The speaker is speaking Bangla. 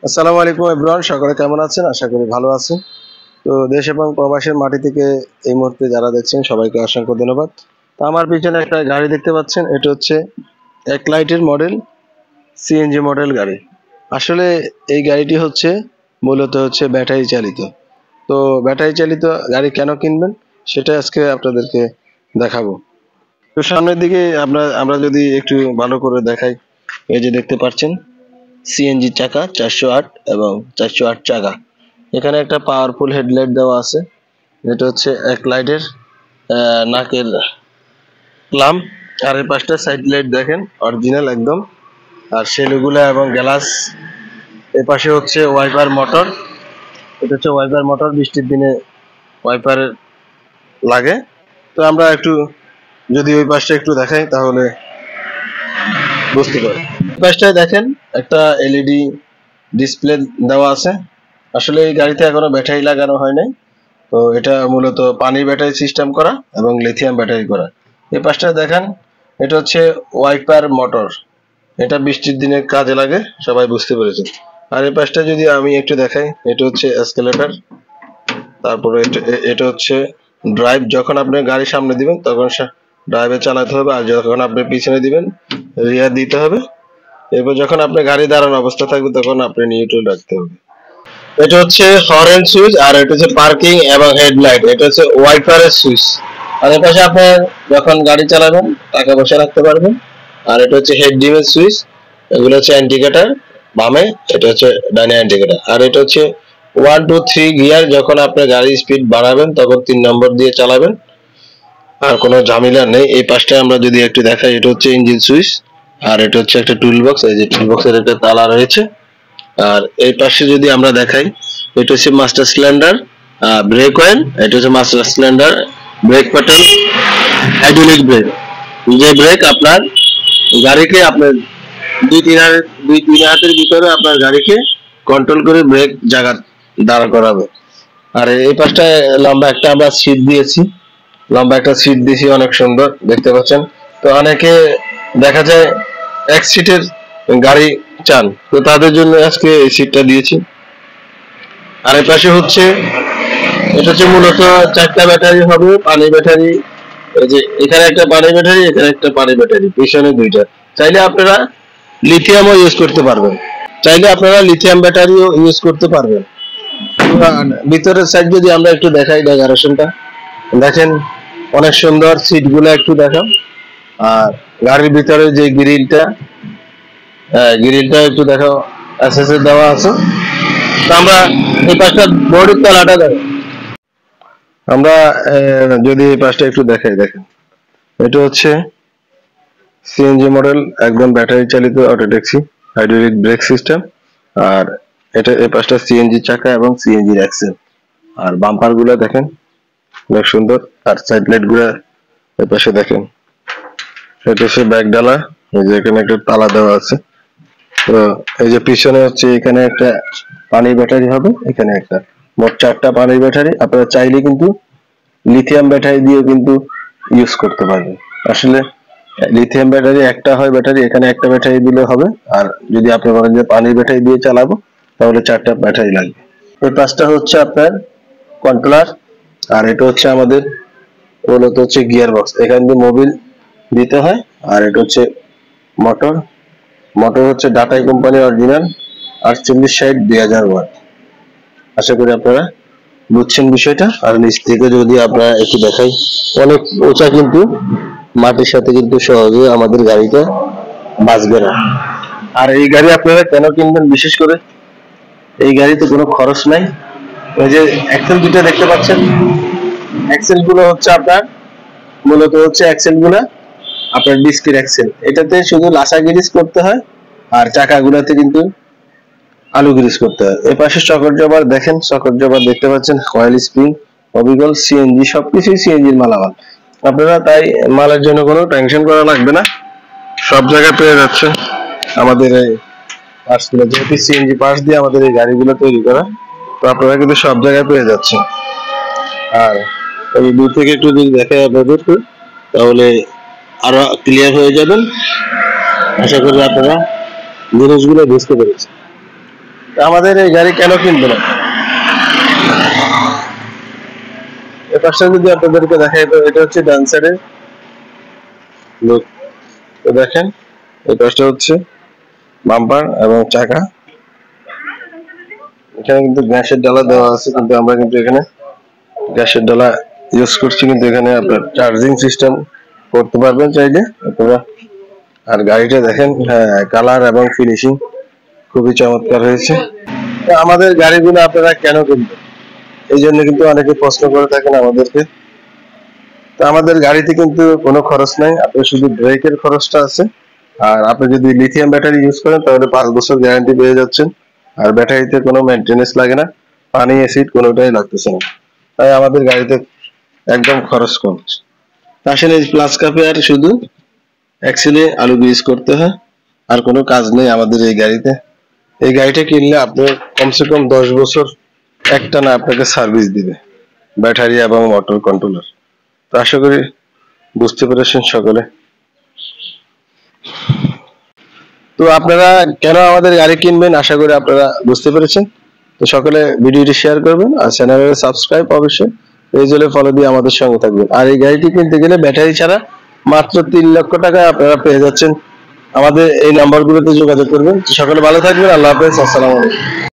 আসসালামু আলাইকুম এভরিওয়ান, সকলে কেমন আছেন? আশা করি ভালো আছেন। তো দেশ এবং প্রবাসের মাটি থেকে এই মুহূর্তে যারা দেখছেন সবাইকে অসংখ্য ধন্যবাদ। তো আমার পিছনে একটা গাড়ি দেখতে পাচ্ছেন, এটা হচ্ছে এক লাইটের মডেল, সিএনজি মডেল গাড়ি। আসলে এই গাড়িটি হচ্ছে মূলত হচ্ছে ব্যাটারি চালিত। তো ব্যাটারি চালিত গাড়ি কেন কিনবেন সেটা আজকে আপনাদেরকে দেখাবো। তো সামনের দিকে আমরা যদি একটু ভালো করে দেখাই, এই যে দেখতে পাচ্ছেন সিএনজি চাকা 408 এবং 408 চাকা। এখানে একটা পাওয়ারফুল হেডলাইট দেওয়া আছে, যেটা হচ্ছে এক লাইটের নাকের ল্যাম্প। আর এই পাশটা সাইড লাইট দেখেন অরিজিনাল একদম। আর সেলুগুলা এবং গ্লাস। এই পাশে হচ্ছে ওয়াইপার মোটর, এটা হচ্ছে ওয়াইপার মোটর, বৃষ্টির দিনে ওয়াইপার লাগে। তো আমরা একটু যদি ওই পাশটা একটু দেখাই তাহলে বুঝতে পারি। এই পাশটায় দেখেন একটা এলইডি ডিসপ্লে দেওয়া আছে। আসলে এই গাড়িতে এখনো ব্যাটারি লাগানো হয় নাই। তো এটা মূলত পানি ব্যাটারি সিস্টেম করা এবং লিথিয়াম ব্যাটারি করা। এই পাশটা দেখেন, এটা হচ্ছে ওয়াইপার মোটর, এটা বৃষ্টির দিনে কাজে লাগে, সবাই বুঝতে পেরেছেন। আর এই পাশটা যদি আমি একটু দেখাই, এটা হচ্ছে এসকেলেটর। তারপরে এটা হচ্ছে ড্রাইভ, যখন আপনি গাড়ি সামনে দিবেন তখন ড্রাইভে চালাতে হবে, আর যখন আপনি পিছনে দিবেন রিয়ার দিতে হবে। এরপর যখন আপনি গাড়ি দাঁড়ানো অবস্থা থাকবে তখন আপনি নিউট্রাল রাখতে হবে। এটা হচ্ছে হর্ন সুইচ, আর এটা হচ্ছে পার্কিং এবং হেডলাইট। এটা হচ্ছে ওয়াইপারের সুইচ। আর এর পাশে আপনি যখন গাড়ি চালাবেন টাকা পয়সা রাখতে পারবেন। আর এটা হচ্ছে হেড ডিমের সুইচ, এগুলো হচ্ছে ইন্ডিকেটর বামে, এটা হচ্ছে ডানে ইন্ডিকেটর। আর এটা হচ্ছে 1 2 3 গিয়ার, যখন আপনি গাড়ির স্পিড বাড়াবেন তখন 3 নম্বর দিয়ে চালাবেন, আর কোনো ঝামেলা নেই। এই পাশটা আমরা যদি একটু দেখাই, এটা হচ্ছে ইঞ্জিন সুইচ। আর এটা হচ্ছে একটা টুল বক্স, এই যে টুল বক্সের একটা তালা রয়েছে। আর এই পাশে যদি আমরা দেখাই, এটা হচ্ছে মাস্টার সিলিন্ডার ব্রেক অয়েল, এটা হচ্ছে master cylinder brake pattern, hydraulic brake. যে ব্রেক আপনার গাড়িকে আপনার দুই তিন হাতের ভিতরে আপনার গাড়িকে কন্ট্রোল করে ব্রেক জায়গা দাঁড়া করাবে। আর এই পাশটায় লম্বা একটা আমরা সিট দিয়েছি, অনেক সুন্দর দেখতে পাচ্ছেন। তো অনেকে দেখা যায় এক সিটের গাড়ি চান, তো তাদের জন্য আজকে এই সিটটা দিয়েছি। আর এই পাশে হচ্ছে, এটা হচ্ছে মূলত 4টা ব্যাটারি হবে, পানি ব্যাটারি। এই যে এখানে একটা পানি ব্যাটারি, এখানে একটা পানি ব্যাটারি, পিছনে 2টা। চাইলে আপনারা লিথিয়ামও ইউজ করতে পারবেন, ব্যাটারিও ইউজ করতে পারবেন। ভিতরের সাইড যদি আমরা একটু দেখাই, ডেকোরেশনটা দেখেন অনেক সুন্দর। সিটগুলো একটু দেখাও। আর গাড়ির ভিতরে যে গ্রিলটা একটু দেখাও, এসএসএস দেওয়া আছে। তো আমরা এই পাশটা বডির তলাটা দেখো, আমরা যদি এই পাশটা একটু দেখাই, দেখেন এটা হচ্ছে সিএনজি মডেল, একদম ব্যাটারি চালিত auto taxi, hydraulic brake system. আর এটা এই পাশটা সিএনজি চাকা এবং সিএনজি অ্যাক্সেল। আর বাম্পার গুলা দেখেন অনেক সুন্দর। আর সাইড লাইট গুলা এই পাশে দেখেন, এটা হচ্ছে ব্যাক ডালা, এই যে এখানে একটা তালা দেওয়া আছে। তো এই যে পিছনে হচ্ছে এখানে একটা পানি ব্যাটারি হবে, এখানে একটা, মোট 4টা পানির ব্যাটারি। আপনারা চাইলে কিন্তু লিথিয়াম ব্যাটারি দিয়ে কিন্তু ইউজ করতে পারবেন। আসলে লিথিয়াম ব্যাটারি একটা হয় ব্যাটারি, এখানে একটা ব্যাটারি দিলে হবে। আর যদি আপনি বলেন যে পানির ব্যাটারি দিয়ে চালাবো তাহলে 4টা ব্যাটারি লাগবে। এই পাঁচটা হচ্ছে আপনার কন্ট্রোলার। আর এটা হচ্ছে আমাদের মূলত হচ্ছে গিয়ার বক্স, এখান দিয়ে মোবিল দিতে হয়। আর এটা হচ্ছে মোটর হচ্ছে ডাটাই কোম্পানির অরিজিনাল 4860 ওয়াট। আশা করি আপনারা বুঝছেন বিষয়টা। আর নিচ থেকে যদি আপনারা একটু দেখাই, অনেক উঁচা, কিন্তু মাটির সাথে কিন্তু সহজে আমাদের গাড়িটা বাঁচবে না। আর এই গাড়ি আপনারা কেন কিনবেন, বিশেষ করে এই গাড়িতে কোনো খরচ নাই। ওই যে অ্যাক্সেল 2টা দেখতে পাচ্ছেন, অ্যাক্সেল গুলো হচ্ছে আপনার মূলত হচ্ছে অ্যাক্সেল গুলা আপনার ডিস্কের অ্যাক্সেল, এটাতে শুধু লাসা গিরিজ করতে হয়। আর চাকাগুলোতে কিন্তু আলু গ্রিস করতে হয়। এই পাশে চকর জবার দেখেন, চকর জবার দেখতে পাচ্ছেন, কয়েল স্প্রিং, অবিকল, সিএনজি, সবকিছুই সিএনজির মালামাল। আপনারা তাই মালের জন্য কোনো টেনশন করা লাগবে না, সব জায়গায় পেয়ে যাচ্ছেন আমাদের এই পার্টসগুলো। যেহেতু সিএনজি পার্টস দিয়ে আমাদের এই গাড়িগুলো তৈরি করা, তো আপনারা কিন্তু সব জায়গায় পেয়ে যাচ্ছেন। আর ওই দূর থেকে একটু যদি দেখে আপনাদের, তাহলে আরো ক্লিয়ার হয়ে যাবেন। আশা করি আপনারা জিনিসগুলো বুঝতে পেরেছেন। আমাদের এই গাড়ি কেন কিনবে না? এ পাশে যদি আপনাদেরকে দেখাই, তো এটা হচ্ছে ডান সাইডে লুক। তো দেখেন এই পাশটা হচ্ছে বাম্পার এবং চাকা। এখানে কিন্তু গ্যাসের ডালা দেওয়া আছে, কিন্তু আমরা কিন্তু এখানে গ্যাসের ডালা ইউজ করছি, কিন্তু এখানে আপনার চার্জিং সিস্টেম করতে পারবেন চাইলে আপনারা। আর গাড়িটা দেখেন, হ্যাঁ, কালার এবং ফিনিশিং খুবই চমৎকার হয়েছে। তো আমাদের গাড়িগুলো আপনারা কেন কিনবেন, এই জন্য কিন্তু অনেকে প্রশ্ন করে থাকেন আমাদেরকে। তো আমাদের গাড়িতে কিন্তু কোনো খরচ নাই, আপনার শুধু ব্রেকের খরচটা আছে। আর আপনি যদি লিথিয়াম ব্যাটারি ইউজ করেন তাহলে 5 বছর গ্যারান্টি পেয়ে যাচ্ছেন। আর ব্যাটারিতে কোনো মেনটেনেন্স লাগে না, পানি অ্যাসিড কোনোটাই লাগতেছে না। তাই আমাদের গাড়িতে একদম খরচ কম। আসলে এই প্লাস কাপে আর শুধু অ্যাক্সেলে আলু গ্রিজ করতে হয়, আর কোনো কাজ নেই আমাদের এই গাড়িতে। এই গাড়িটা কিনলে আপনি কমসে কম 10 বছর একটানা আপনাকে সার্ভিস দিবে, ব্যাটারি এবং মোটর কন্ট্রোলার। তো আশা করি বুঝতে পেরেছেন সকলে। তো আপনারা কেন আমাদের গাড়ি কিনবেন আশা করি আপনারা বুঝতে পেরেছেন। তো সকলে ভিডিওটি শেয়ার করবেন আর চ্যানেলে সাবস্ক্রাইব অবশ্যই পেজ হলে ফলো দিয়ে আমাদের সঙ্গে থাকবেন। আর এই গাড়িটি কিনতে গেলে ব্যাটারি ছাড়া মাত্র 3 লক্ষ টাকায় আপনারা পেয়ে যাচ্ছেন। আমাদের এই নাম্বারগুলোতে যোগাযোগ করবেন। তো সকলে ভালো থাকবেন, আল্লাহ হাফেজ, আসসালামু আলাইকুম।